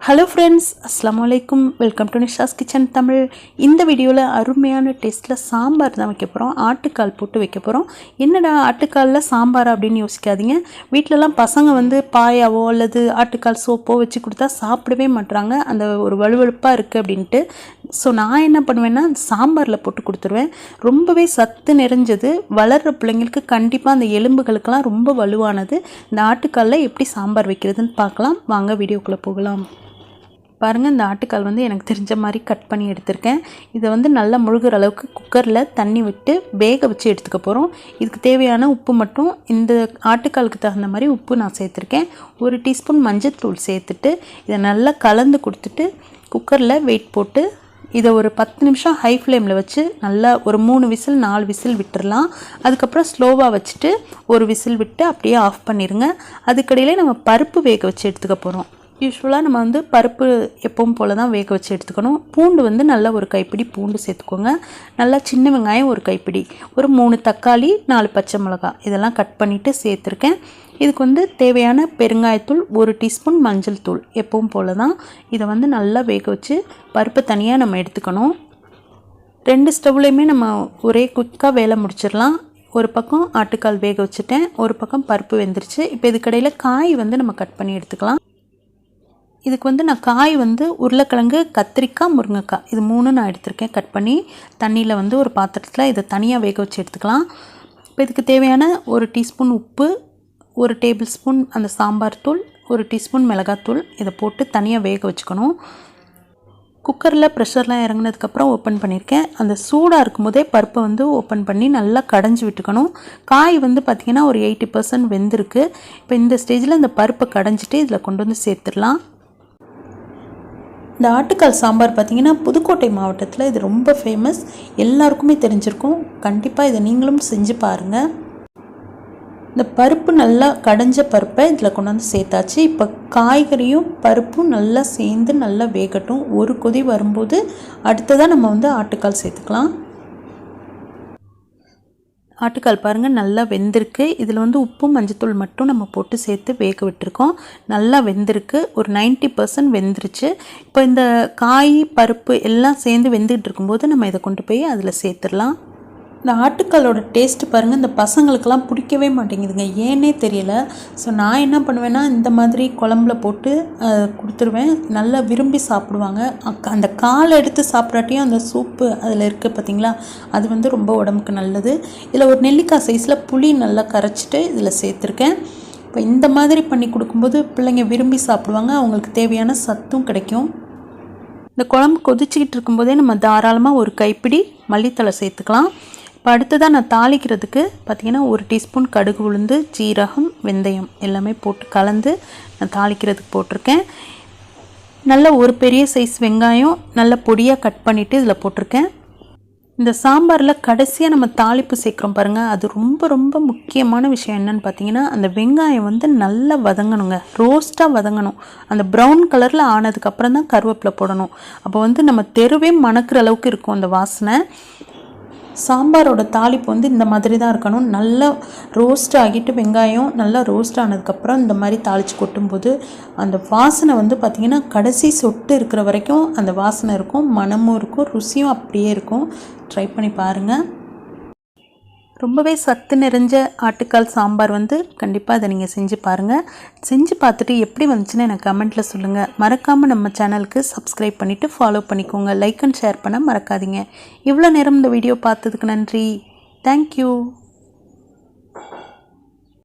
Hello friends, அஸ்ஸலாமு அலைக்கும். Welcome to Nisha's kitchen Tamil. இந்த வீடியோவில் அருமையான டேஸ்ட்டில் சாம்பார் தான் வைக்க போகிறோம். ஆட்டுக்கால் போட்டு வைக்க போகிறோம். என்னடா ஆட்டுக்காலில் சாம்பார் அப்படின்னு யோசிக்காதீங்க. வீட்டிலலாம் பசங்க பாயாவோ அல்லது ஆட்டுக்கால் சோப்போ வச்சு கொடுத்தா சாப்பிடவே மாட்டுறாங்க. அந்த ஒரு வலுவழுப்பாக இருக்குது அப்படின்ட்டு. ஸோ நான் என்ன பண்ணுவேன்னா சாம்பாரில் போட்டு கொடுத்துருவேன். ரொம்பவே சத்து நிறைஞ்சது. வளர்கிற பிள்ளைங்களுக்கு கண்டிப்பாக அந்த எலும்புகளுக்கெல்லாம் ரொம்ப வலுவானது. இந்த ஆட்டுக்காலில் எப்படி சாம்பார் வைக்கிறதுன்னு பார்க்கலாம். வாங்க வீடியோக்குள்ளே போகலாம். பாருங்கள், இந்த ஆட்டுக்கால் எனக்கு தெரிஞ்ச மாதிரி கட் பண்ணி எடுத்திருக்கேன். இதை நல்லா முழுகிற அளவுக்கு குக்கரில் தண்ணி விட்டு வேக வச்சு எடுத்துக்க போகிறோம். இதுக்கு தேவையான உப்பு மட்டும் இந்த ஆட்டுக்காலுக்கு தகுந்த மாதிரி உப்பு நான் சேர்த்துருக்கேன். 1 டீஸ்பூன் மஞ்சள்தூள் சேர்த்துட்டு இதை நல்லா கலந்து கொடுத்துட்டு குக்கரில் வெயிட் போட்டு இதை ஒரு 10 நிமிஷம் ஹை ஃப்ளேமில் வச்சு நல்லா ஒரு 3 விசில் 4 விசில் விட்டுடலாம். அதுக்கப்புறம் ஸ்லோவாக வச்சுட்டு ஒரு விசில் விட்டு அப்படியே ஆஃப் பண்ணிடுங்க. அதுக்கடையிலே நம்ம பருப்பு வேக வச்சு எடுத்துக்க போகிறோம். யூஸ்வலாக நம்ம பருப்பு எப்பவும் போல் தான் வேக வச்சு எடுத்துக்கணும். பூண்டு நல்லா ஒரு கைப்பிடி பூண்டு சேர்த்துக்கோங்க. நல்லா சின்ன வெங்காயம் ஒரு கைப்பிடி, ஒரு 3 தக்காளி, 4 பச்சை மிளகாய் இதெல்லாம் கட் பண்ணிவிட்டு சேர்த்துருக்கேன். இதுக்கு தேவையான பெருங்காயத்தூள், 1 டீஸ்பூன் மஞ்சள் தூள் எப்பவும் போல் தான். இதை நல்லா வேக வச்சு பருப்பு தனியாக நம்ம எடுத்துக்கணும். 2 ஸ்டவ்லேயுமே நம்ம ஒரே குயிக்காக வேலை முடிச்சிடலாம். ஒரு பக்கம் ஆட்டுக்கால் வேக வச்சுட்டேன், ஒரு பக்கம் பருப்பு வெந்துருச்சு. இப்போ இதுக்கடையில் காய் நம்ம கட் பண்ணி எடுத்துக்கலாம். இதுக்கு நான் காய் உருளைக்கிழங்கு, கத்திரிக்காய், முருங்கைக்காய் இது 3 நான் எடுத்திருக்கேன். கட் பண்ணி தண்ணியில் ஒரு பாத்திரத்தில் இதை தனியாக வேக வச்சு எடுத்துக்கலாம். இப்போ இதுக்கு தேவையான 1 டீஸ்பூன் உப்பு, 1 டேபிள் ஸ்பூன் அந்த சாம்பார் தூள், 1 டீஸ்பூன் மிளகாத்தூள் இதை போட்டு தனியாக வேக வச்சுக்கணும். குக்கரில் ப்ரெஷர்லாம் இறங்கினதுக்கப்புறம் ஓப்பன் பண்ணியிருக்கேன். அந்த சூடாக இருக்கும்போதே பருப்பை ஓப்பன் பண்ணி நல்லா கடைஞ்சி விட்டுக்கணும். காய் பார்த்திங்கன்னா ஒரு 80% வெந்திருக்கு. இப்போ இந்த ஸ்டேஜில் இந்த பருப்பை கடைஞ்சிட்டு இதில் கொண்டு சேர்த்துடலாம். இந்த ஆட்டுக்கால் சாம்பார் பார்த்திங்கன்னா புதுக்கோட்டை மாவட்டத்தில் இது ரொம்ப ஃபேமஸ். எல்லாருக்குமே தெரிஞ்சிருக்கும். கண்டிப்பாக இதை நீங்களும் செஞ்சு பாருங்கள். இந்த பருப்பு நல்லா கடைஞ்ச பருப்பை இதில் கொண்டு சேர்த்தாச்சு. இப்போ காய்கறியும் பருப்பும் நல்லா சேர்ந்து நல்லா வேகட்டும். ஒரு கொதி வரும்போது அடுத்ததாக நம்ம ஆட்டுக்கால் சேர்த்துக்கலாம். ஆட்டுக்கால் பாருங்கள் நல்லா வெந்திருக்கு. இதில் உப்பு மஞ்சத்தூள் மட்டும் நம்ம போட்டு சேர்த்து வேக விட்டுருக்கோம். நல்லா வெந்திருக்கு. ஒரு 90% வெந்துருச்சு. இப்போ இந்த காய் பருப்பு எல்லாம் சேர்ந்து வெந்துகிட்டு இருக்கும்போது நம்ம இதை கொண்டு போய் அதில் சேர்த்துடலாம். இந்த ஆட்டுக்காலோட டேஸ்ட்டு பாருங்கள், இந்த பசங்களுக்கெல்லாம் பிடிக்கவே மாட்டேங்குதுங்க, ஏன்னே தெரியல. ஸோ நான் என்ன பண்ணுவேன்னா இந்த மாதிரி குழம்புல போட்டு கொடுத்துருவேன். நல்லா விரும்பி சாப்பிடுவாங்க. அந்த காலை எடுத்து சாப்பிட்றாட்டியும் அந்த சூப்பு அதில் இருக்குது பார்த்திங்களா, அது ரொம்ப உடம்புக்கு நல்லது. இதில் ஒரு நெல்லிக்காய் சைஸில் புளி நல்லா கரைச்சிட்டு இதில் சேர்த்துருக்கேன். இப்போ இந்த மாதிரி பண்ணி கொடுக்கும்போது பிள்ளைங்க விரும்பி சாப்பிடுவாங்க. அவங்களுக்கு தேவையான சத்தும் கிடைக்கும். இந்த குழம்பு கொதிச்சிக்கிட்டு இருக்கும்போதே நம்ம தாராளமாக ஒரு கைப்பிடி மல்லித்தழை சேர்த்துக்கலாம். இப்போ அடுத்ததாக நான் தாளிக்கிறதுக்கு பார்த்திங்கன்னா 1 டீஸ்பூன் கடுகு, உளுந்து, ஜீரகம், வெந்தயம் எல்லாமே போட்டு கலந்து நான் தாளிக்கிறதுக்கு போட்டிருக்கேன். நல்ல ஒரு பெரிய சைஸ் வெங்காயம் நல்ல பொடியாக கட் பண்ணிவிட்டு இதில் போட்டிருக்கேன். இந்த சாம்பாரில் கடைசியாக நம்ம தாளிப்பு சேர்க்குறோம் பாருங்கள், அது ரொம்ப ரொம்ப முக்கியமான விஷயம். என்னென்னு பார்த்தீங்கன்னா அந்த வெங்காயம் நல்லா வதங்கணுங்க, ரோஸ்ட்டாக வதங்கணும். அந்த ப்ரௌன் கலரில் ஆனதுக்கப்புறம் தான் கருவேப்பிலை போடணும். அப்போ நம்ம தெருவே மணக்கிற அளவுக்கு இருக்கும் அந்த வாசனை. சாம்பாரோட தாளிப்பு இந்த மாதிரி தான் இருக்கணும். நல்லா ரோஸ்ட் ஆகிட்டு வெங்காயம் நல்லா ரோஸ்ட் ஆனதுக்கப்புறம் இந்த மாதிரி தாளித்து கொட்டும்போது அந்த வாசனை பார்த்திங்கன்னா கடைசி சொட்டு இருக்கிற வரைக்கும் அந்த வாசனை இருக்கும், மணமும் இருக்கும், ருசியும் அப்படியே இருக்கும். ட்ரை பண்ணி பாருங்கள். ரொம்பவே சத்து நிறைஞ்ச ஆட்டுக்கால் சாம்பார் கண்டிப்பாக அதை நீங்கள் செஞ்சு பாருங்கள். செஞ்சு பார்த்துட்டு எப்படி வந்துச்சுன்னு எனக்கு கமெண்ட்டில் சொல்லுங்கள். மறக்காமல் நம்ம சேனலுக்கு சப்ஸ்கிரைப் பண்ணிவிட்டு ஃபாலோ பண்ணிக்கோங்க. லைக் அண்ட் ஷேர் பண்ண மறக்காதீங்க. இவ்வளோ நேரம் இந்த வீடியோ பார்த்ததுக்கு நன்றி. தேங்க்யூ.